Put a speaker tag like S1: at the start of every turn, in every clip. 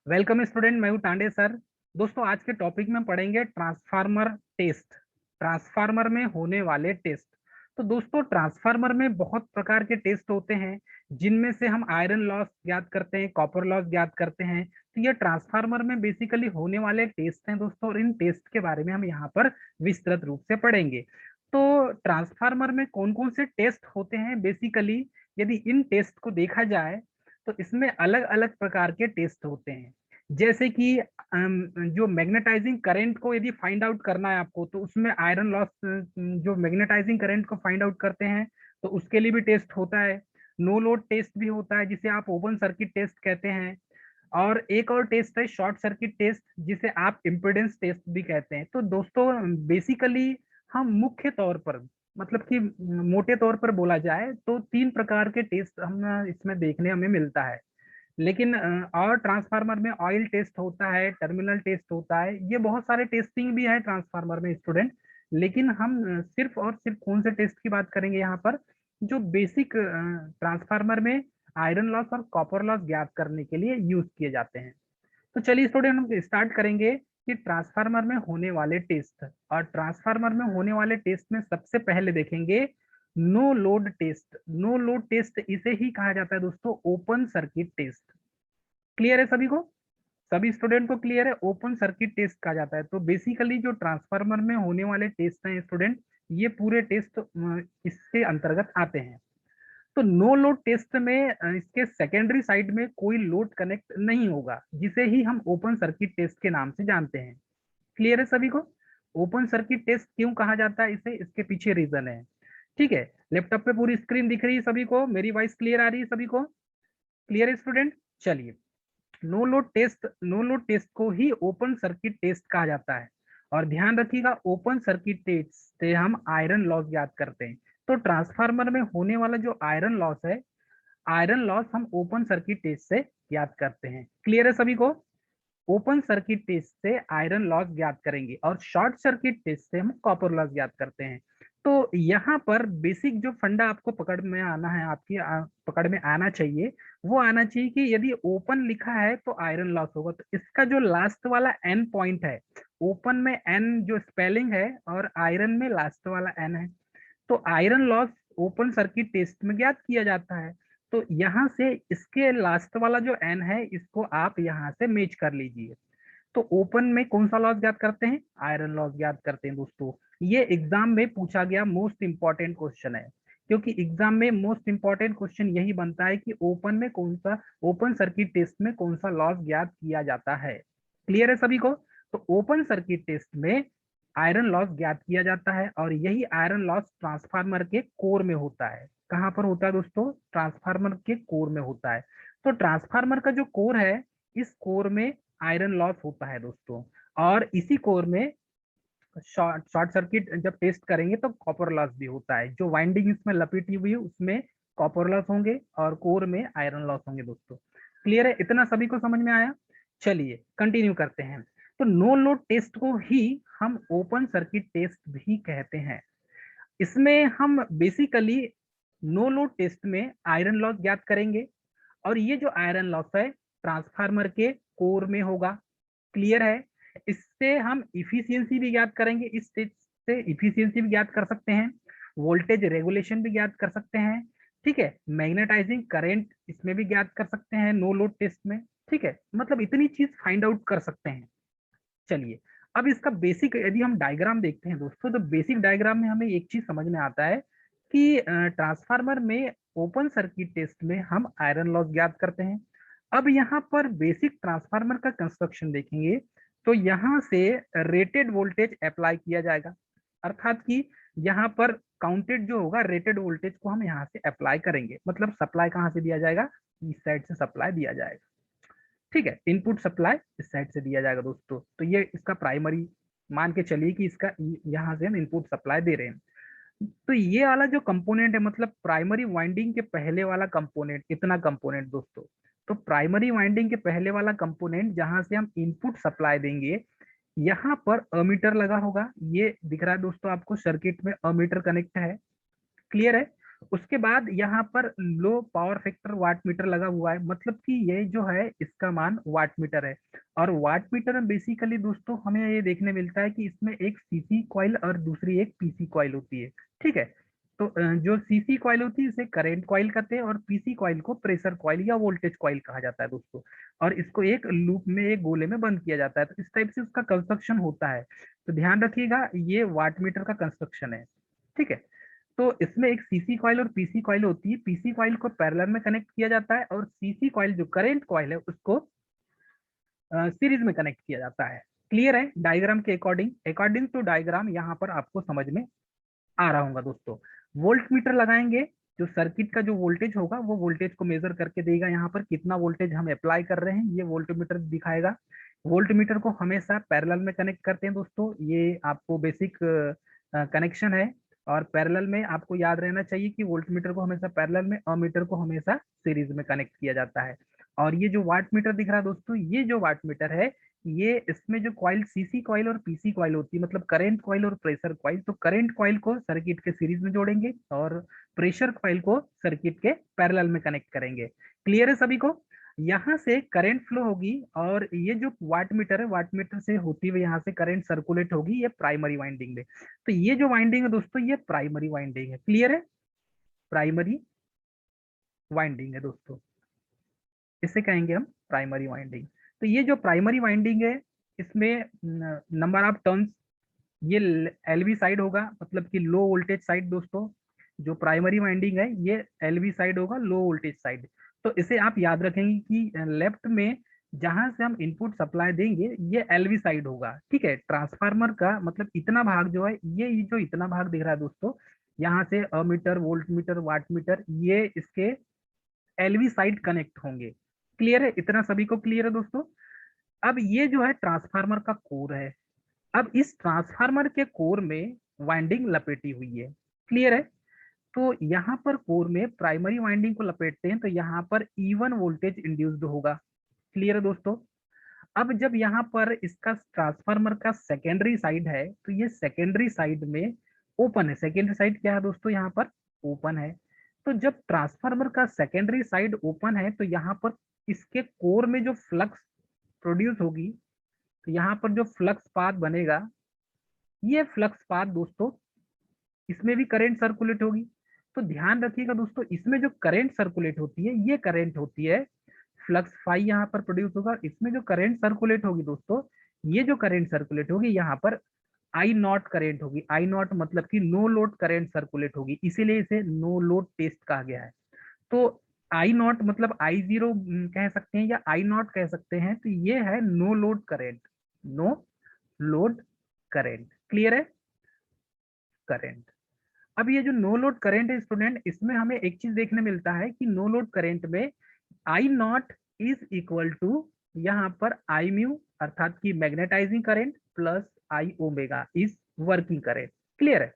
S1: Welcome student, मैं हूं Tande sir. दोस्तों, आज के टॉपिक में पढ़ेंगे ट्रांसफार्मर टेस्ट। ट्रांसफार्मर में होने वाले टेस्ट। तो दोस्तों, ट्रांसफार्मर में बहुत प्रकार के टेस्ट होते हैं, जिनमें से हम आयरन लॉस ज्ञात करते हैं, कॉपर लॉस ज्ञात करते हैं। तो ये ट्रांसफार्मर में बेसिकली होने वाले टेस्ट हैं दोस्तों, और इन टेस्ट के बारे में हम यहाँ पर विस्तृत रूप से पढ़ेंगे। तो ट्रांसफार्मर में कौन कौन से टेस्ट होते हैं बेसिकली, यदि इन टेस्ट को देखा जाए तो इसमें अलग अलग प्रकार के टेस्ट होते हैं। जैसे कि जो मैग्नेटाइजिंग करंट को यदि फाइंड आउट करना है आपको, तो उसमें आयरन लॉस, जो मैग्नेटाइजिंग करंट को फाइंड आउट करते हैं, तो उसके लिए भी टेस्ट होता है। नो लोड टेस्ट भी होता है, जिसे आप ओपन सर्किट टेस्ट कहते हैं। और एक और टेस्ट है शॉर्ट सर्किट टेस्ट, जिसे आप इम्पिडेंस टेस्ट भी कहते हैं। तो दोस्तों, बेसिकली हम मुख्य तौर पर, मतलब कि मोटे तौर पर बोला जाए तो तीन प्रकार के टेस्ट हम इसमें देखने हमें मिलता है। लेकिन और ट्रांसफार्मर में ऑयल टेस्ट होता है, टर्मिनल टेस्ट होता है, ये बहुत सारे टेस्टिंग भी है ट्रांसफार्मर में स्टूडेंट। लेकिन हम सिर्फ और सिर्फ कौन से टेस्ट की बात करेंगे यहाँ पर, जो बेसिक ट्रांसफार्मर में आयरन लॉस और कॉपर लॉस ज्ञात करने के लिए यूज किए जाते हैं। तो चलिए स्टूडेंट, हम स्टार्ट करेंगे कि ट्रांसफार्मर में होने वाले टेस्ट। और ट्रांसफार्मर में होने वाले टेस्ट में सबसे पहले देखेंगे no load test. No load test इसे ही कहा जाता है दोस्तों ओपन सर्किट टेस्ट। क्लियर है सभी को? सभी स्टूडेंट को क्लियर है? ओपन सर्किट टेस्ट कहा जाता है। तो बेसिकली जो ट्रांसफार्मर में होने वाले टेस्ट हैं स्टूडेंट, ये पूरे टेस्ट इसके अंतर्गत आते हैं। तो नो लोड टेस्ट में इसके सेकेंडरी साइड में कोई लोड कनेक्ट नहीं होगा, जिसे ही हम ओपन सर्किट टेस्ट के नाम से जानते हैं। क्लियर है सभी को? ओपन सर्किट टेस्ट क्यों कहा जाता है इसे, इसके पीछे रीजन है। ठीक है, लैपटॉप पे पूरी स्क्रीन दिख रही है सभी को? मेरी वॉइस क्लियर आ रही है सभी को? क्लियर है स्टूडेंट? चलिए, नो लोड टेस्ट को ही ओपन सर्किट टेस्ट कहा जाता है। और ध्यान रखिएगा, ओपन सर्किट टेस्ट से हम आयरन लॉस याद करते हैं। तो ट्रांसफार्मर में होने वाला जो आयरन लॉस है, आयरन लॉस हम ओपन सर्किट टेस्ट से याद करते हैं। क्लियर है सभी को? ओपन सर्किट टेस्ट से आयरन लॉस ज्ञात करेंगे, और शॉर्ट सर्किट टेस्ट से हम कॉपर लॉस ज्ञात करते हैं। तो यहाँ पर बेसिक जो फंडा आपको पकड़ में आना है, आपकी पकड़ में आना चाहिए, वो आना चाहिए कि यदि ओपन लिखा है तो आयरन लॉस होगा। तो इसका जो लास्ट वाला एन पॉइंट है, ओपन में एन जो स्पेलिंग है और आयरन में लास्ट वाला एन है, तो iron loss open circuit test में ज्ञात किया जाता है। तो यहाँ से इसके लास्ट वाला जो एन है, इसको आप यहाँ से मैच कर लीजिए। तो ओपन में कौन सा लॉस ज्ञात करते हैं? आयरन लॉस ज्ञात करते हैं दोस्तों। ये एग्जाम में पूछा गया मोस्ट इंपॉर्टेंट क्वेश्चन है, क्योंकि एग्जाम में मोस्ट इंपॉर्टेंट क्वेश्चन यही बनता है कि ओपन में कौन सा, ओपन सर्किट टेस्ट में कौन सा लॉस ज्ञात किया जाता है। क्लियर है सभी को? तो ओपन सर्किट टेस्ट में आयरन लॉस ज्ञात किया जाता है, और यही आयरन लॉस ट्रांसफार्मर के कोर में होता है। कहां पर होता है दोस्तों? ट्रांसफार्मर के कोर में होता है। तो ट्रांसफार्मर का जो कोर है, इस कोर में आयरन लॉस होता है दोस्तों। और इसी कोर में शॉर्ट सर्किट जब टेस्ट करेंगे तो कॉपर लॉस भी होता है। जो वाइंडिंग इसमें लपेटी हुई है, उसमें कॉपर लॉस होंगे और कोर में आयरन लॉस होंगे दोस्तों। क्लियर है? इतना सभी को समझ में आया? चलिए कंटिन्यू करते हैं। तो नो लोड टेस्ट को ही हम ओपन सर्किट टेस्ट भी कहते हैं। इसमें हम बेसिकली नो लोड टेस्ट में आयरन लॉस ज्ञात करेंगे, और ये जो आयरन लॉस है ट्रांसफार्मर के कोर में होगा। क्लियर है? इससे हम इफिशियंसी भी ज्ञात करेंगे, इस स्टेज से इफिशियंसी भी ज्ञात कर सकते हैं, वोल्टेज रेगुलेशन भी ज्ञात कर सकते हैं। ठीक है, मैग्नेटाइजिंग करंट इसमें भी ज्ञात कर सकते हैं नो लोड टेस्ट में। ठीक है, मतलब इतनी चीज फाइंड आउट कर सकते हैं। चलिए, अब इसका बेसिक यदि हम डायग्राम देखते हैं दोस्तों, तो बेसिक डायग्राम में हमें एक चीज समझ में आता है कि ट्रांसफार्मर में ओपन सर्किट टेस्ट में हम आयरन लॉस ज्ञात करते हैं। अब यहाँ पर बेसिक ट्रांसफार्मर का कंस्ट्रक्शन देखेंगे, तो यहाँ से रेटेड वोल्टेज अप्लाई किया जाएगा, अर्थात कि यहाँ पर काउंटेड जो होगा रेटेड वोल्टेज को हम यहाँ से अप्लाई करेंगे। मतलब सप्लाई कहाँ से दिया जाएगा? इस साइड से सप्लाई दिया जाएगा। ठीक है, इनपुट सप्लाई इस साइड से दिया जाएगा दोस्तों। तो ये इसका प्राइमरी मान के चलिए कि इसका यहाँ से हम इनपुट सप्लाई दे रहे हैं। तो ये वाला जो कंपोनेंट है, मतलब प्राइमरी वाइंडिंग के पहले वाला कंपोनेंट, इतना कंपोनेंट दोस्तों। तो प्राइमरी वाइंडिंग के पहले वाला कंपोनेंट जहां से हम इनपुट सप्लाई देंगे, यहाँ पर अमीटर लगा होगा। ये दिख रहा है दोस्तों आपको, सर्किट में अमीटर कनेक्ट है। क्लियर है? उसके बाद यहाँ पर low power factor watt meter लगा हुआ है, मतलब कि ये जो है इसका मान वाट मीटर है। और वाट मीटर में बेसिकली दोस्तों हमें ये देखने मिलता है कि इसमें एक सीसी कॉइल और दूसरी एक पीसी कॉइल होती है, ठीक है। तो जो सीसी कॉइल होती है इसे करंट कॉइल कहते हैं, और पीसी कॉइल को प्रेशर कॉइल या वोल्टेज कॉइल कहा जाता है दोस्तों। और इसको एक लूप में, एक गोले में बंद किया जाता है, तो इस टाइप से उसका कंस्ट्रक्शन होता है। तो ध्यान रखिएगा, ये वाट मीटर का कंस्ट्रक्शन है, ठीक है। तो इसमें एक सीसी कॉइल और पीसी कॉइल होती है। पीसी कॉइल को पैरेलल में कनेक्ट किया जाता है, और सीसी कॉइल जो करंट कॉइल है उसको सीरीज में कनेक्ट किया जाता है। क्लियर है? डायग्राम के अकॉर्डिंग, अकॉर्डिंग टू डायग्राम यहाँ पर आपको समझ में आ रहा होगा दोस्तों। वोल्ट मीटर लगाएंगे, जो सर्किट का जो वोल्टेज होगा वो वोल्टेज को मेजर करके देगा, यहाँ पर कितना वोल्टेज हम अप्लाई कर रहे हैं ये वोल्ट मीटर दिखाएगा। वोल्ट मीटर को हमेशा पैरेलल में कनेक्ट करते हैं दोस्तों, ये आपको बेसिक कनेक्शन है। और पैरेलल में आपको याद रहना चाहिए कि वोल्ट मीटर को हमेशा पैरेलल में, अमीटर को हमेशा सीरीज में कनेक्ट किया जाता है। और ये जो वाट मीटर दिख रहा है दोस्तों, ये जो वाट मीटर है, ये इसमें जो कॉइल सीसी कॉइल और पीसी कॉइल होती है, मतलब करंट कॉइल और प्रेशर कॉइल, तो करंट कॉइल को सर्किट के सीरीज में जोड़ेंगे और प्रेशर कॉइल को सर्किट के पैरेलल में कनेक्ट करेंगे। क्लियर है सभी को? यहाँ से करंट फ्लो होगी, और ये जो वाट मीटर है, वाट मीटर से होती हुई यहाँ से करंट सर्कुलेट होगी ये प्राइमरी वाइंडिंग में। तो ये जो वाइंडिंग है दोस्तों, ये प्राइमरी वाइंडिंग है। क्लियर है? प्राइमरी वाइंडिंग है दोस्तों, इसे कहेंगे हम प्राइमरी वाइंडिंग। तो ये जो प्राइमरी वाइंडिंग है, इसमें नंबर ऑफ टर्न्स, ये एलवी साइड होगा, मतलब कि लो वोल्टेज साइड दोस्तों। जो प्राइमरी वाइंडिंग है ये एलवी साइड होगा, लो वोल्टेज साइड। तो इसे आप याद रखेंगे कि लेफ्ट में जहां से हम इनपुट सप्लाई देंगे ये एलवी साइड होगा, ठीक है। ट्रांसफार्मर का मतलब इतना भाग जो है, ये जो इतना भाग दिख रहा है दोस्तों, यहाँ से ammeter, volt meter, watt meter, ये इसके एलवी साइड कनेक्ट होंगे। क्लियर है? इतना सभी को क्लियर है दोस्तों? अब ये जो है ट्रांसफार्मर का कोर है। अब इस ट्रांसफार्मर के कोर में वाइंडिंग लपेटी हुई है। क्लियर है? तो यहाँ पर कोर में प्राइमरी वाइंडिंग को लपेटते हैं तो यहाँ पर इवन वोल्टेज इंड्यूस्ड होगा। क्लियर है दोस्तों? अब जब यहाँ पर इसका ट्रांसफार्मर का सेकेंडरी साइड है, तो ये सेकेंडरी साइड में ओपन है। सेकेंडरी साइड क्या है दोस्तों? यहाँ पर ओपन है। तो जब ट्रांसफार्मर का सेकेंडरी साइड ओपन है, तो यहाँ पर इसके कोर में जो फ्लक्स प्रोड्यूस होगी, तो यहाँ पर जो फ्लक्स पाथ बनेगा, ये फ्लक्स पाथ दोस्तों, इसमें भी करंट सर्कुलेट होगी। तो ध्यान रखिएगा दोस्तों, इसमें जो करंट सर्कुलेट होती है ये करंट होती है, फ्लक्स फाई यहाँ पर प्रोड्यूस होगा। इसमें जो करंट सर्कुलेट होगी दोस्तों, ये जो करंट सर्कुलेट होगी यहाँ पर आई नॉट करंट होगी। आई नॉट मतलब कि नो लोड करंट सर्कुलेट होगी, इसीलिए इसे नो लोड टेस्ट कहा गया है। तो आई नॉट मतलब आई जीरो कह सकते हैं या आई नॉट कह सकते हैं, तो ये है no load current, no load current. Clear है? करेंट। अब ये जो नो लोड करेंट है स्टूडेंट, इसमें हमें एक चीज देखने मिलता है कि नो लोड करेंट में I naught is equal to यहाँ पर आई म्यू, अर्थात की magnetising current, plus I omega is working current. Clear है?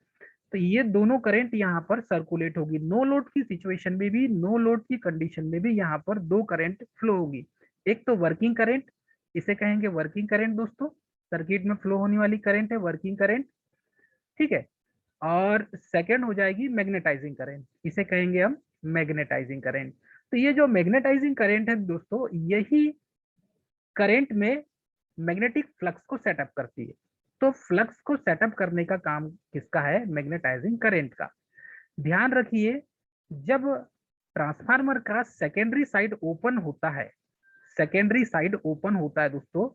S1: तो ये दोनों करंट यहाँ पर सर्कुलेट होगी। नो लोड की सिचुएशन में भी, नो लोड की कंडीशन में भी यहाँ पर दो करंट फ्लो होगी। एक तो वर्किंग करंट, इसे कहेंगे वर्किंग करंट दोस्तों, सर्किट में फ्लो होने वाली करंट है वर्किंग करंट, ठीक है। और सेकंड हो जाएगी मैग्नेटाइजिंग करंट, इसे कहेंगे हम मैग्नेटाइजिंग करंट। तो ये जो मैग्नेटाइजिंग करंट है दोस्तों, यही करंट में मैग्नेटिक फ्लक्स को सेटअप करती है। तो फ्लक्स को सेटअप करने का काम किसका है? मैग्नेटाइजिंग करंट का। ध्यान रखिए, जब ट्रांसफार्मर का सेकेंडरी साइड ओपन होता है, सेकेंडरी साइड ओपन होता है दोस्तों,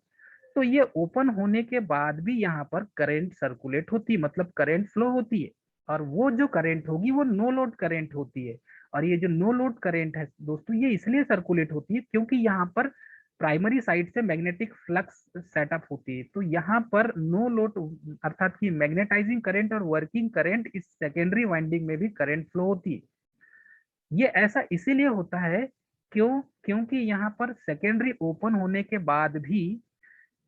S1: तो ये ओपन होने के बाद भी यहाँ पर करंट सर्कुलेट होती है, मतलब करंट फ्लो होती है। और वो जो करंट होगी वो नो लोड करंट होती है। और ये जो नो लोड करंट है दोस्तों, ये इसलिए सर्कुलेट होती है क्योंकि यहाँ पर प्राइमरी साइड से मैग्नेटिक फ्लक्स सेटअप होती है। तो यहाँ पर नो लोड अर्थात कि मैग्नेटाइजिंग करंट और वर्किंग करंट, इस सेकेंडरी वाइंडिंग में भी करंट फ्लो होती है। ये ऐसा इसीलिए होता है क्योंकि यहाँ पर सेकेंडरी ओपन होने के बाद भी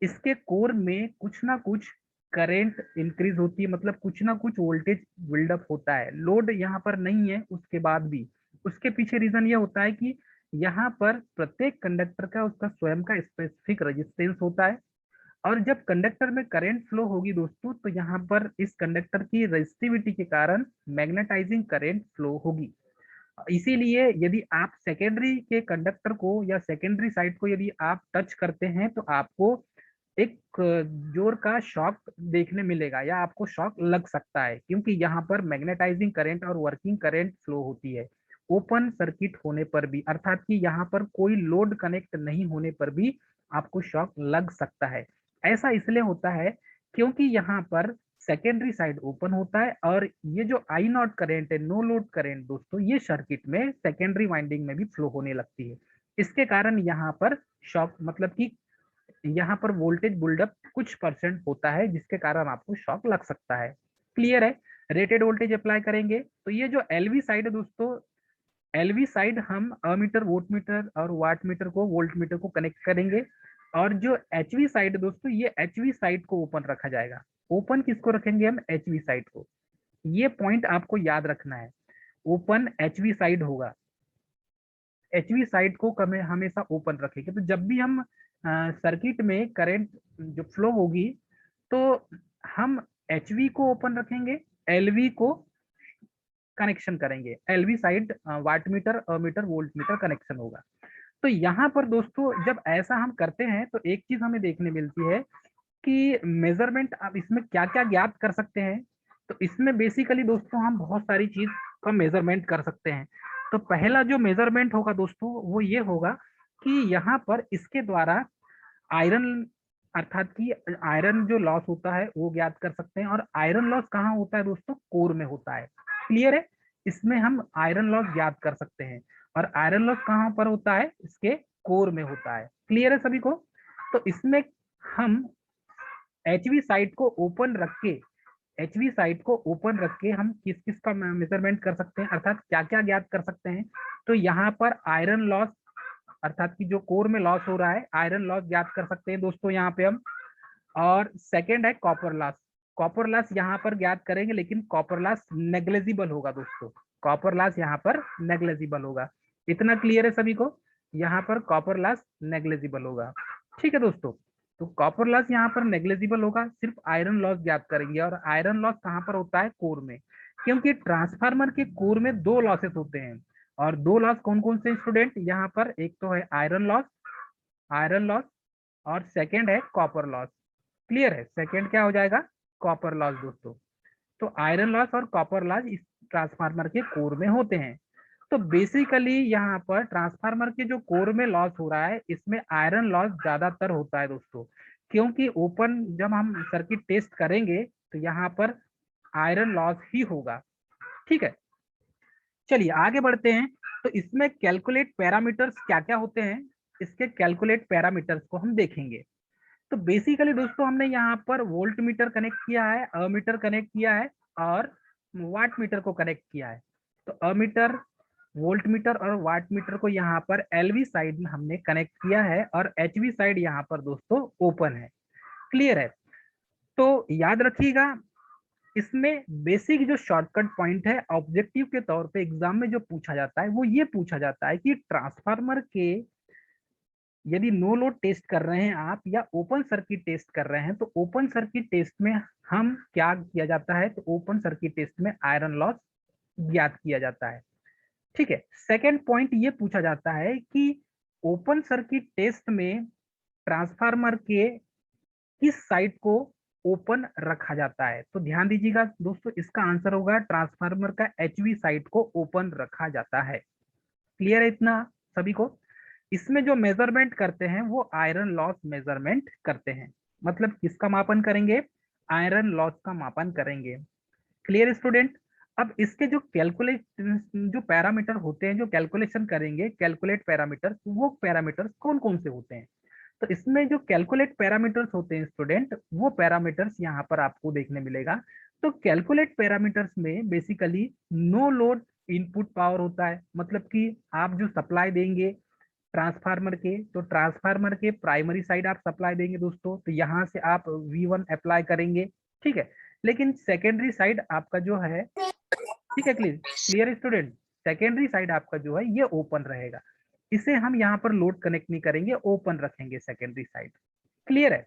S1: इसके कोर में कुछ ना कुछ करंट इंक्रीज होती है, मतलब कुछ ना कुछ वोल्टेज बिल्डअप होता है। लोड यहाँ पर नहीं है उसके बाद भी, उसके पीछे रीजन ये होता है कि यहाँ पर प्रत्येक कंडक्टर का उसका स्वयं का स्पेसिफिक रेजिस्टेंस होता है। और जब कंडक्टर में करंट फ्लो होगी दोस्तों, तो यहाँ पर इस कंडक्टर की रेजिस्टिविटी के कारण मैग्नेटाइजिंग करंट फ्लो होगी। इसीलिए यदि आप सेकेंडरी के कंडक्टर को या सेकेंडरी साइड को यदि आप टच करते हैं तो आपको एक जोर का शॉक देखने मिलेगा या आपको शॉक लग सकता है, क्योंकि यहाँ पर मैग्नेटाइजिंग करंट और वर्किंग करंट फ्लो होती है ओपन सर्किट होने पर भी, अर्थात कि यहाँ पर कोई लोड कनेक्ट नहीं होने पर भी आपको शॉक लग सकता है। ऐसा इसलिए होता है क्योंकि यहाँ पर सेकेंडरी साइड ओपन होता है और ये जो आई नॉट करेंट है, नो लोड करेंट दोस्तों, ये सर्किट में सेकेंडरी वाइंडिंग में भी फ्लो होने लगती है। इसके कारण यहाँ पर शॉक मतलब कि यहाँ पर वोल्टेज बुल्डअप कुछ परसेंट होता है, जिसके कारण आपको शॉक लग सकता है। क्लियर है? रेटेड वोल्टेज अप्लाई करेंगे तो ये जो एलवी साइड है दोस्तों, एलवी साइड हम अमीटर, वोल्ट मीटर और वाट मीटर को वोल्ट मीटर को कनेक्ट करेंगे। और जो एचवी साइड है दोस्तों, ये एचवी साइड को ओपन रखा जाएगा। ओपन किसको रखेंगे हम? एचवी साइड को। ये पॉइंट आपको याद रखना है, ओपन एचवी साइड होगा। एचवी साइड को हमेशा ओपन रखेंगे। तो जब भी हम सर्किट में करंट जो फ्लो होगी तो हम एचवी को ओपन रखेंगे, एलवी को कनेक्शन करेंगे। LV side watt meter, ammeter, volt meter connection होगा। तो यहाँ पर दोस्तों जब ऐसा हम करते हैं तो एक चीज हमें देखने मिलती है कि मेजरमेंट आप इसमें क्या क्या ज्ञात कर सकते हैं। तो इसमें बेसिकली दोस्तों हम बहुत सारी चीज का मेजरमेंट कर सकते हैं। तो पहला जो मेजरमेंट होगा दोस्तों वो ये होगा कि यहाँ पर इसके द्वारा आयरन, अर्थात कि आयरन जो लॉस होता है वो ज्ञात कर सकते हैं। और आयरन लॉस कहाँ होता है दोस्तों? कोर में होता है। क्लियर है? इसमें हम आयरन लॉस ज्ञात कर सकते हैं। और आयरन लॉस कहाँ पर होता है? इसके कोर में होता है। क्लियर है सभी को? तो इसमें हम एचवी साइड को ओपन रख के, एचवी साइड को ओपन रख के हम किस किस का मेजरमेंट कर सकते हैं, अर्थात क्या क्या ज्ञात कर सकते हैं। तो यहाँ पर आयरन लॉस, अर्थात कि जो कोर में लॉस हो रहा है, आयरन लॉस ज्ञात कर सकते हैं दोस्तों यहाँ पे हम। और सेकेंड है कॉपर लॉस। कॉपर लॉस यहाँ पर ज्ञात करेंगे, लेकिन कॉपर लॉस नेग्लेजिबल होगा दोस्तों। कॉपर लॉस यहाँ पर नेग्लेजिबल होगा। इतना क्लियर है सभी को? यहाँ पर कॉपर लॉस नेग्लेजिबल होगा। ठीक है दोस्तों, तो कॉपर लॉस यहाँ पर नेग्लेजिबल होगा, सिर्फ आयरन लॉस ज्ञात करेंगे। और आयरन लॉस कहाँ पर होता है? कोर में। क्योंकि ट्रांसफार्मर के कोर में दो लॉसेस होते हैं। और दो लॉस कौन कौन से स्टूडेंट? यहाँ पर एक तो है आयरन लॉस, आयरन लॉस, और सेकेंड है कॉपर लॉस। क्लियर है? सेकेंड क्या हो जाएगा? कॉपर लॉस दोस्तों। तो आयरन लॉस और कॉपर लॉस इस ट्रांसफार्मर के कोर में होते हैं। तो बेसिकली यहाँ पर ट्रांसफार्मर के जो कोर में लॉस हो रहा है, इसमें आयरन लॉस ज्यादातर होता है दोस्तों। क्योंकि ओपन जब हम सर्किट टेस्ट करेंगे तो यहाँ पर आयरन लॉस ही होगा। ठीक है, चलिए आगे बढ़ते हैं। तो इसमें कैलकुलेट पैरामीटर्स क्या क्या होते हैं, इसके कैलकुलेट पैरामीटर्स को हम देखेंगे। तो बेसिकली दोस्तों हमने यहाँ पर वोल्ट मीटर कनेक्ट किया है, अमीटर कनेक्ट किया है और वाट मीटर को कनेक्ट किया है। तो अमीटर, वोल्ट मीटर और वाट मीटर को यहाँ पर एलवी साइड में हमने कनेक्ट किया है और एचवी साइड यहाँ पर दोस्तों ओपन है। क्लियर है? तो याद रखिएगा, इसमें बेसिक जो शॉर्टकट पॉइंट है ऑब्जेक्टिव के तौर पे एग्जाम में जो पूछा जाता है वो ये पूछा जाता है कि ट्रांसफार्मर के यदि नो लोड टेस्ट कर रहे हैं आप या ओपन सर्किट टेस्ट कर रहे हैं, तो ओपन सर्किट टेस्ट में हम क्या किया जाता है? तो ओपन सर्किट टेस्ट में आयरन लॉस ज्ञात किया जाता है। ठीक है, सेकेंड पॉइंट ये पूछा जाता है कि ओपन सर्किट टेस्ट में ट्रांसफार्मर के किस साइड को ओपन रखा जाता है। तो ध्यान दीजिएगा दोस्तों, इसका आंसर होगा ट्रांसफार्मर का एचवी साइड को ओपन रखा जाता है। क्लियर है इतना सभी को? इसमें जो मेजरमेंट करते हैं वो आयरन लॉस मेजरमेंट करते हैं। मतलब किसका मापन करेंगे? आयरन लॉस का मापन करेंगे। Clear student? अब इसके जो कैलकुलेट जो पैरामीटर होते हैं, जो कैलकुलेशन करेंगे, कैलकुलेट पैरामीटर, वो पैरामीटर्स कौन कौन से होते हैं? तो इसमें जो कैलकुलेट पैरामीटर्स होते हैं स्टूडेंट, वो पैरामीटर्स यहाँ पर आपको देखने मिलेगा। तो कैलकुलेट पैरामीटर्स में basically no load input power होता है। मतलब कि आप जो सप्लाई देंगे ट्रांसफार्मर के, तो ट्रांसफार्मर के प्राइमरी साइड आप सप्लाई देंगे दोस्तों, तो यहाँ से आप V1 अप्लाई करेंगे। ठीक है, लेकिन सेकेंडरी साइड आपका जो है, ठीक है clear clear student, secondary side आपका जो है ये ओपन रहेगा। इसे हम यहाँ पर लोड कनेक्ट नहीं करेंगे, ओपन रखेंगे सेकेंडरी साइड। क्लियर है?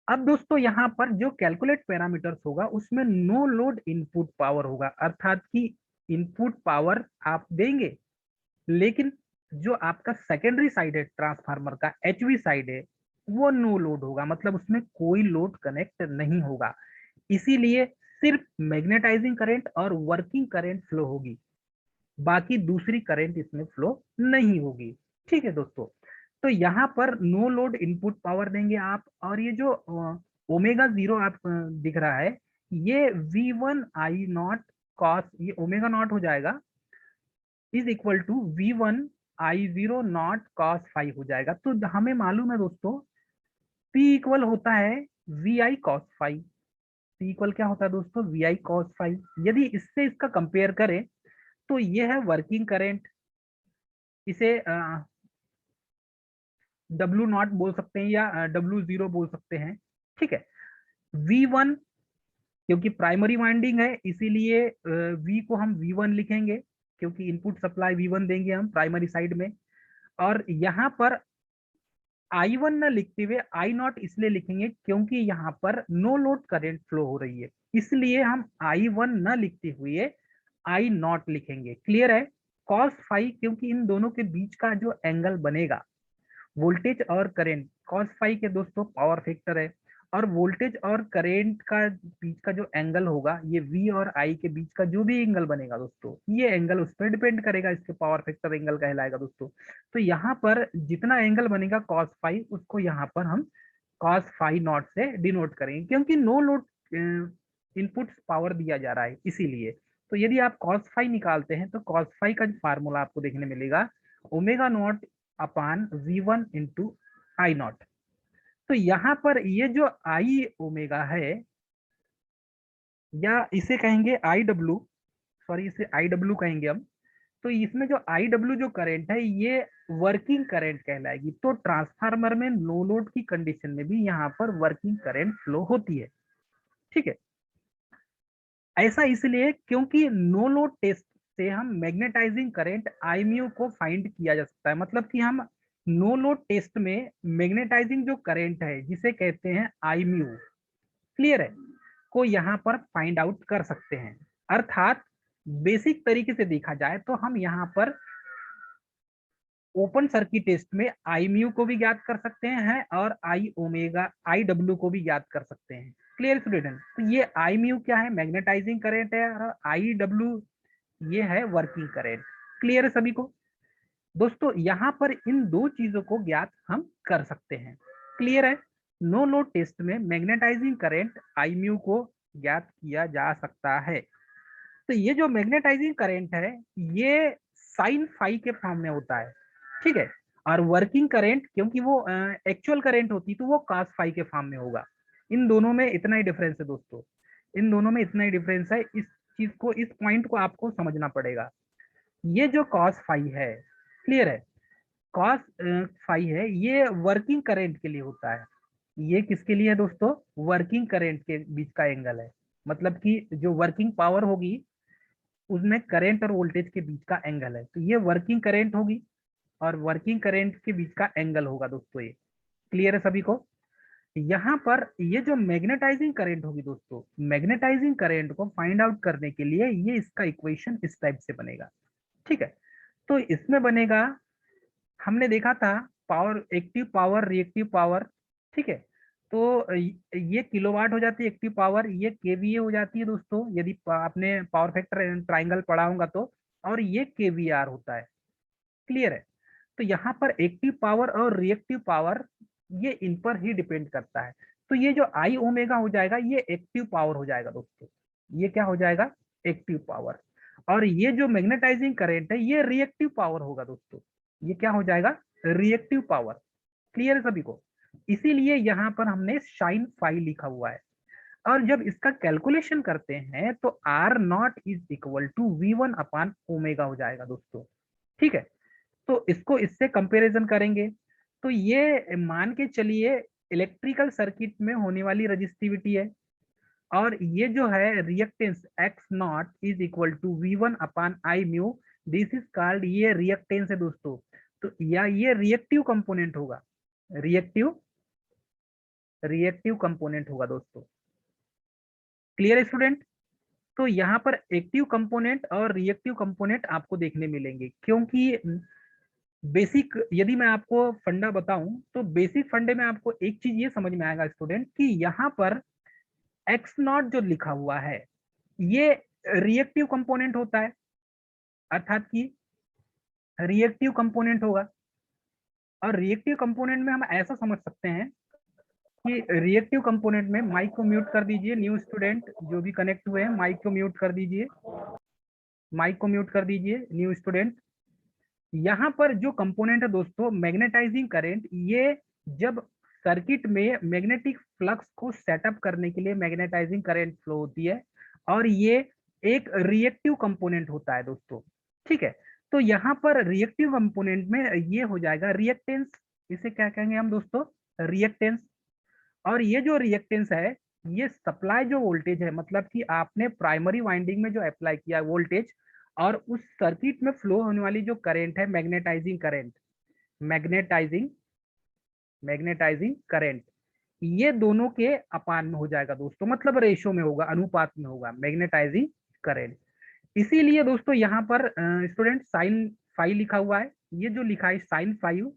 S1: अब दोस्तों यहाँ पर जो कैलकुलेट पैरामीटर्स होगा उसमें नो लोड इनपुट पावर होगा, अर्थात कि इनपुट पावर आप देंगे लेकिन जो आपका सेकेंडरी साइड है ट्रांसफार्मर का, एचवी साइड है, वो नो लोड होगा, मतलब उसमें कोई लोड कनेक्ट नहीं होगा। इसीलिए सिर्फ मैग्नेटाइजिंग करंट और वर्किंग करंट फ्लो होगी, बाकी दूसरी करंट इसमें फ्लो नहीं होगी। ठीक है दोस्तों, तो यहाँ पर नो लोड इनपुट पावर देंगे आप, और ये जो ओमेगा जीरो आप दिख रहा है, ये V1 I0 कॉस, ये ओमेगा नॉट हो जाएगा, is equal to V1 I0 cos phi हो जाएगा। तो हमें मालूम है दोस्तों, P इक्वल होता है VI cos five. P equal क्या होता है दोस्तों, VI कॉस फाइव। यदि इससे इसका कंपेयर करें तो ये है वर्किंग करंट, इसे W0 बोल सकते हैं या W0 बोल सकते हैं। ठीक है, V1 क्योंकि प्राइमरी वाइंडिंग है इसीलिए V को हम V1 लिखेंगे, क्योंकि इनपुट सप्लाई V1 देंगे हम प्राइमरी साइड में। और यहाँ पर I1 न लिखते हुए I0 इसलिए लिखेंगे क्योंकि यहाँ पर नो लोड करंट फ्लो हो रही है, इसलिए हम I1 न लिखते हुए I0 लिखेंगे। क्लियर है? कॉस फाइव, क्योंकि इन दोनों के बीच का जो एंगल बनेगा, वोल्टेज और करंट, कॉस फाइव के दोस्तों पावर फैक्टर है, और वोल्टेज और करंट का बीच का जो एंगल होगा, ये V और I के बीच का जो भी एंगल बनेगा दोस्तों, ये एंगल उस पर डिपेंड करेगा, इसके पावर फैक्टर एंगल कहलाएगा दोस्तों। तो यहाँ पर जितना एंगल बनेगा कॉस फाइव, उसको यहाँ पर हम कॉस फाइव नॉट से डिनोट करेंगे, क्योंकि नो लोड इनपुट पावर दिया जा रहा है इसीलिए। तो यदि आप कॉस फाइव निकालते हैं तो कॉस फाइव का फार्मूला आपको देखने मिलेगा ओमेगा नॉट अपान V1 इंटू I0। तो यहाँ पर ये जो आई ओमेगा है, या इसे कहेंगे IW, सॉरी इसे IW कहेंगे हम, तो इसमें जो IW जो करंट है ये वर्किंग करंट कहलाएगी। तो ट्रांसफार्मर में नो लोड की कंडीशन में भी यहाँ पर वर्किंग करंट फ्लो होती है। ठीक है, ऐसा इसलिए क्योंकि नो लोड टेस्ट से हम मैग्नेटाइजिंग करंट IMU को फाइंड किया जा सकता है, मतलब कि हम नो लोड टेस्ट में मैग्नेटाइजिंग जो करंट है जिसे कहते हैं IMU, क्लियर है, को यहाँ पर फाइंड आउट कर सकते हैं। अर्थात बेसिक तरीके से देखा जाए तो हम यहाँ पर ओपन सर्किट टेस्ट में IMU को भी ज्ञात कर सकते हैं और IW को भी ज्ञात कर सकते हैं। Clear student? तो ये IMU क्या है, मैग्नेटाइजिंग करंट है, और IW ये है वर्किंग करंट। क्लियर है सभी को? दोस्तों यहाँ पर इन दो चीजों को ज्ञात हम कर सकते हैं। क्लियर है? नो लोड टेस्ट में मैग्नेटाइजिंग करंट IMU को ज्ञात किया जा सकता है। तो ये जो मैग्नेटाइजिंग करंट है ये साइन फाई के फॉर्म में होता है। ठीक है, और वर्किंग करंट क्योंकि वो एक्चुअल करंट होती तो वो कास फाई के फॉर्म में होगा। इन दोनों में इतना ही डिफरेंस है दोस्तों, इन दोनों में इतना ही डिफरेंस है। इस चीज को, इस पॉइंट को आपको समझना पड़ेगा। ये जो कॉस फाई है, क्लियर है, कॉस फाई है, ये वर्किंग करंट के लिए होता है। ये किसके लिए है दोस्तों? वर्किंग करंट के बीच का एंगल है, मतलब कि जो वर्किंग पावर होगी उसमें करंट और वोल्टेज के बीच का एंगल है, तो ये वर्किंग करंट होगी और वर्किंग करंट के बीच का एंगल होगा दोस्तों ये। क्लियर है सभी को? यहाँ पर ये जो मैग्नेटाइजिंग करंट होगी दोस्तों, मैग्नेटाइजिंग करंट को फाइंड आउट करने के लिए ये इसका इक्वेशन इस टाइप से बनेगा। ठीक है, तो इसमें बनेगा, हमने देखा था power, active power, reactive power. ठीक है, तो ये किलोवाट हो जाती है एक्टिव पावर, ये केवीए हो जाती है दोस्तों, यदि आपने पावर फैक्टर ट्राइंगल पढ़ा होगा तो, और ये केवीआर होता है। क्लियर है? तो यहाँ पर एक्टिव पावर और रिएक्टिव पावर ये इन पर ही डिपेंड करता है। तो ये जो आई ओमेगा हो जाएगा ये एक्टिव पावर हो जाएगा दोस्तों, ये क्या हो जाएगा? Active power. और ये जो मैग्नेटाइजिंग करंट है ये रिएक्टिव पावर होगा दोस्तों, ये क्या हो जाएगा? Reactive power. क्लियर है सभी को? इसीलिए यहाँ पर हमने साइन फाई लिखा हुआ है। और जब इसका कैलकुलेशन करते हैं तो R0 = V1/ओमेगा हो जाएगा दोस्तों। ठीक है, तो इसको इससे कंपैरिजन करेंगे तो ये मान के चलिए इलेक्ट्रिकल सर्किट में होने वाली रजिस्टिविटी है, और ये जो है reactance X0 = V1/I mu, this is called, ये रिएक्टेंस है दोस्तों। तो या ये रिएक्टिव कंपोनेंट होगा, रिएक्टिव रिएक्टिव कंपोनेंट होगा दोस्तों। क्लियर है स्टूडेंट? तो यहाँ पर एक्टिव कंपोनेंट और रिएक्टिव कंपोनेंट आपको देखने मिलेंगे, क्योंकि बेसिक यदि मैं आपको फंडा बताऊं तो बेसिक फंडे में आपको एक चीज ये समझ में आएगा स्टूडेंट कि यहाँ पर एक्स नॉट जो लिखा हुआ है ये रिएक्टिव कंपोनेंट होता है, अर्थात कि रिएक्टिव कंपोनेंट होगा। और रिएक्टिव कंपोनेंट में हम ऐसा समझ सकते हैं कि रिएक्टिव कंपोनेंट में माइक को म्यूट कर दीजिए, न्यू स्टूडेंट जो भी कनेक्ट हुए हैं माइक को म्यूट कर दीजिए, माइक को म्यूट कर दीजिए न्यू स्टूडेंट। यहाँ पर जो कंपोनेंट है दोस्तों मैग्नेटाइजिंग करंट, ये जब सर्किट में मैग्नेटिक फ्लक्स को सेटअप करने के लिए मैग्नेटाइजिंग करंट फ्लो होती है, और ये एक रिएक्टिव कंपोनेंट होता है दोस्तों। ठीक है, तो यहाँ पर रिएक्टिव कंपोनेंट में ये हो जाएगा रिएक्टेंस, इसे क्या कहेंगे हम दोस्तों, रिएक्टेंस। और ये जो रिएक्टेंस है ये सप्लाई जो वोल्टेज है, मतलब कि आपने प्राइमरी वाइंडिंग में जो अप्लाई किया वोल्टेज और उस सर्किट में फ्लो होने वाली जो करंट है magnetising current, magnetising magnetising current, ये दोनों के अपान में हो जाएगा दोस्तों, मतलब रेशो में होगा, अनुपात में होगा मैग्नेटाइजिंग करंट। इसीलिए दोस्तों यहाँ पर स्टूडेंट साइन फाइव लिखा हुआ है, ये जो लिखा है साइन फाइव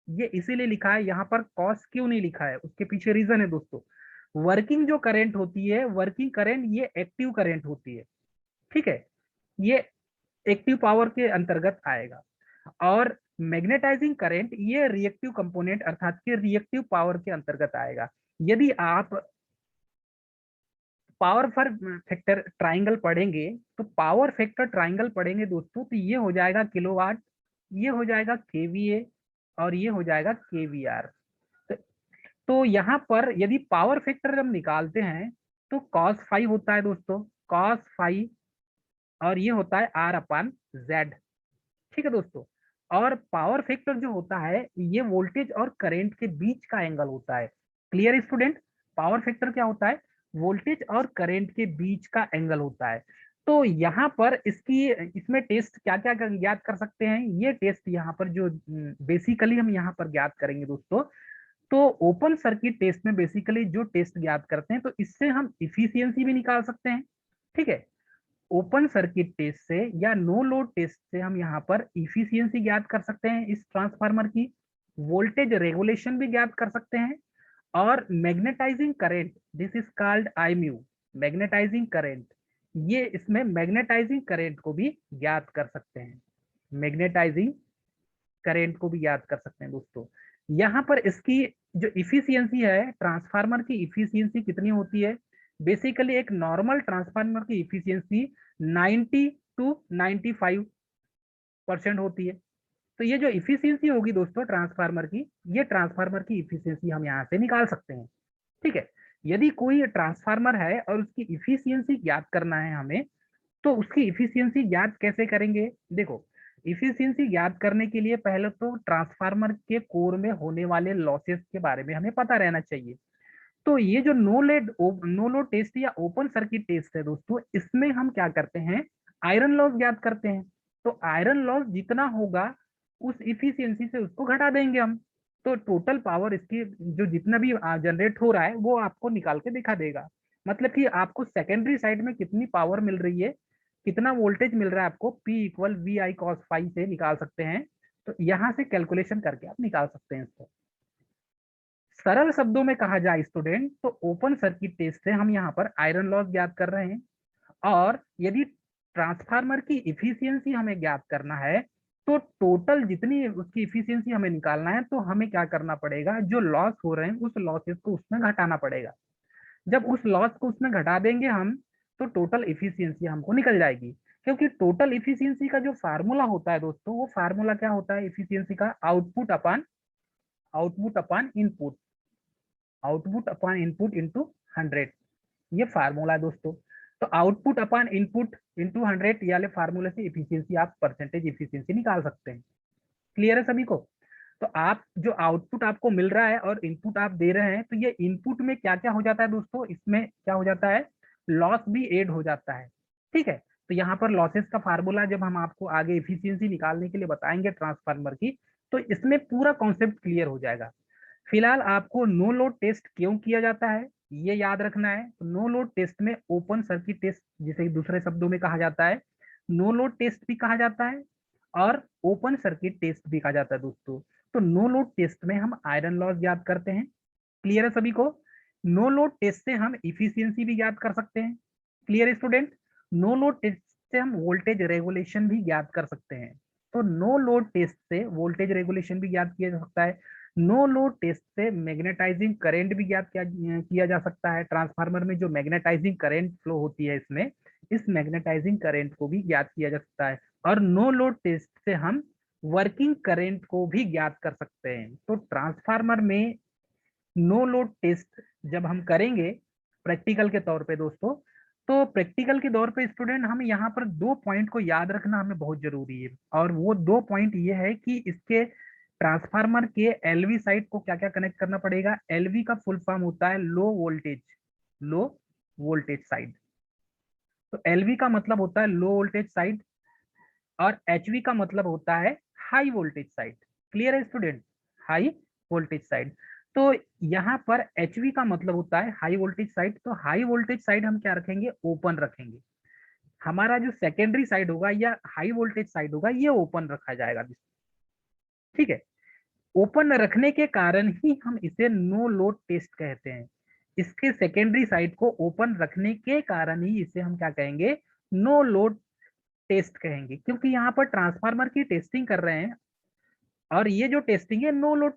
S1: ये इसीलिए लिखा है, यहाँ पर कॉस क्यों नहीं लिखा है उसके पीछे रीजन है दोस्तों। वर्किंग जो करंट होती है, वर्किंग करंट ये एक्टिव करंट होती है, ठीक है, ये एक्टिव पावर के अंतर्गत आएगा। और मैग्नेटाइजिंग करंट ये रिएक्टिव कंपोनेंट अर्थात कि रिएक्टिव पावर के अंतर्गत आएगा। यदि आप पावर फैक्टर ट्राइंगल पढ़ेंगे तो पावर फैक्टर ट्राइंगल पढ़ेंगे दोस्तों तो ये हो जाएगा किलोवाट, ये हो जाएगा केवीए और ये हो जाएगा केवीआर। तो यहाँ पर यदि पावर फैक्टर जब निकालते हैं तो cos फाइव होता है दोस्तों, cos फाइव, और ये होता है R अपान Z। ठीक है दोस्तों, और पावर फैक्टर जो होता है ये वोल्टेज और करंट के बीच का एंगल होता है। Clear student? पावर फैक्टर क्या होता है, वोल्टेज और करंट के बीच का एंगल होता है। तो यहाँ पर इसमें टेस्ट क्या क्या ज्ञात कर सकते हैं, ये टेस्ट यहाँ पर जो बेसिकली हम यहाँ पर ज्ञात करेंगे दोस्तों, तो ओपन सर्किट टेस्ट में बेसिकली जो टेस्ट ज्ञात करते हैं तो इससे हम इफिशियंसी भी निकाल सकते हैं। ठीक है, ओपन सर्किट टेस्ट से या नो लोड टेस्ट से हम यहाँ पर इफिशियंसी ज्ञात कर सकते हैं इस ट्रांसफार्मर की, वोल्टेज रेगुलेशन भी ज्ञात कर सकते हैं, और magnetising current, this is called I mu, magnetising current, ये इसमें मैग्नेटाइजिंग करंट को भी ज्ञात कर सकते हैं, मैग्नेटाइजिंग करंट को भी ज्ञात कर सकते हैं दोस्तों। यहाँ पर इसकी जो इफिशियंसी है, ट्रांसफार्मर की इफिशियंसी कितनी होती है, बेसिकली एक नॉर्मल ट्रांसफार्मर की इफिशियंसी 90 टू 95% होती है। तो ये जो इफिशियंसी होगी दोस्तों ट्रांसफार्मर की, ये ट्रांसफार्मर की इफिशियंसी हम यहाँ से निकाल सकते हैं। ठीक है, यदि कोई ट्रांसफार्मर है और उसकी इफिशियंसी ज्ञात करना है हमें, तो उसकी इफिशियंसी ज्ञात कैसे करेंगे, देखो इफिशियंसी ज्ञात करने के लिए पहले तो ट्रांसफार्मर के कोर में होने वाले लॉसेस के बारे में हमें पता रहना चाहिए। तो ये जो नो लोड टेस्ट या ओपन सर्किट टेस्ट है दोस्तों, इसमें हम क्या करते हैं, आयरन लॉस ज्ञात करते हैं। तो आयरन लॉस जितना होगा उस इफिशियंसी से उसको घटा देंगे हम, तो टोटल पावर इसकी जो जितना भी जनरेट हो रहा है वो आपको निकाल के दिखा देगा। मतलब कि आपको सेकेंडरी साइड में कितनी पावर मिल रही है, कितना वोल्टेज मिल रहा है आपको, P equal V I cos phi से निकाल सकते हैं। तो यहाँ से कैलकुलेशन करके आप निकाल सकते हैं इसको। सरल शब्दों में कहा जाए स्टूडेंट तो ओपन सर्किट टेस्ट से हम यहाँ पर आयरन लॉस ज्ञात कर रहे हैं, और यदि ट्रांसफार्मर की इफिशियंसी हमें ज्ञात करना है तो टोटल जितनी उसकी इफिशियंसी हमें निकालना है तो हमें क्या करना पड़ेगा, जो लॉस हो रहे हैं उस लॉसेस को उसमें घटाना पड़ेगा। जब उस लॉस को उसमें घटा देंगे हम तो टोटल इफिशियंसी हमको निकल जाएगी, क्योंकि टोटल इफिशियंसी का जो फार्मूला होता है दोस्तों, वो फार्मूला क्या होता है इफिशियंसी का, आउटपुट अपान इनपुट, आउटपुट अपान इनपुट इंटू 100, ये फार्मूला है दोस्तों। तो आउटपुट अपान इनपुट इंटू 100 वाले फार्मूले से इफिशियंसी आप परसेंटेज इफिशियंसी निकाल सकते हैं। क्लियर है सभी को? तो आप जो आउटपुट आपको मिल रहा है और इनपुट आप दे रहे हैं, तो ये इनपुट में क्या क्या हो जाता है दोस्तों, इसमें क्या हो जाता है, लॉस भी एड हो जाता है। ठीक है, तो यहाँ पर लॉसेस का फार्मूला जब हम आपको आगे इफिशियंसी निकालने के लिए बताएंगे ट्रांसफार्मर की, तो इसमें पूरा कॉन्सेप्ट क्लियर हो जाएगा। फिलहाल आपको नो लोड टेस्ट क्यों किया जाता है ये याद रखना है। तो नो लोड टेस्ट में ओपन सर्किट टेस्ट, जिसे दूसरे शब्दों में कहा जाता है नो लोड टेस्ट भी कहा जाता है और ओपन सर्किट टेस्ट भी कहा जाता है दोस्तों। तो नो लोड टेस्ट में हम आयरन लॉस याद करते हैं। क्लियर है सभी को? नो लोड टेस्ट से हम इफिशियंसी भी याद कर सकते हैं। क्लियर है स्टूडेंट? नो लोड टेस्ट से हम वोल्टेज रेगुलेशन भी याद कर सकते हैं। तो नो लोड टेस्ट से वोल्टेज रेगुलेशन भी याद किया जा सकता है। नो लोड टेस्ट से मैग्नेटाइजिंग करंट भी याद किया जा सकता है। ट्रांसफार्मर में जो मैग्नेटाइजिंग करंट फ्लो होती है इसमें, इस मैग्नेटाइजिंग करंट को भी याद किया जा सकता है। और नो लोड टेस्ट से हम वर्किंग करंट को भी ज्ञात कर सकते हैं। तो ट्रांसफार्मर में नो लोड टेस्ट जब हम करेंगे प्रैक्टिकल के तौर पे दोस्तों, तो प्रैक्टिकल के तौर पे स्टूडेंट हमें यहाँ पर 2 पॉइंट को याद रखना हमें बहुत जरूरी है। और वो 2 पॉइंट ये है कि इसके ट्रांसफार्मर के एलवी साइड को क्या क्या कनेक्ट करना पड़ेगा। एलवी का फुल फॉर्म होता है low voltage, low voltage side. तो एलवी का मतलब होता है लो वोल्टेज साइड और एचवी का मतलब होता है हाई वोल्टेज साइड। क्लियर है स्टूडेंट? High voltage side. तो यहाँ पर एचवी का मतलब होता है हाई वोल्टेज साइड। तो हाई वोल्टेज साइड हम क्या रखेंगे? ओपन रखेंगे। हमारा जो सेकेंडरी साइड होगा या हाई वोल्टेज साइड होगा ये ओपन रखा जाएगा। ठीक है? ओपन रखने के कारण ही हम इसे नो लोड टेस्ट कहते हैं। इसके सेकेंडरी साइड को ओपन रखने के कारण ही इसे हम क्या कहेंगे? नो लोड टेस्ट कहेंगे, क्योंकि यहाँ पर ट्रांसफार्मर की टेस्टिंग कर रहे हैं और ये जो टेस्टिंग है नो लोड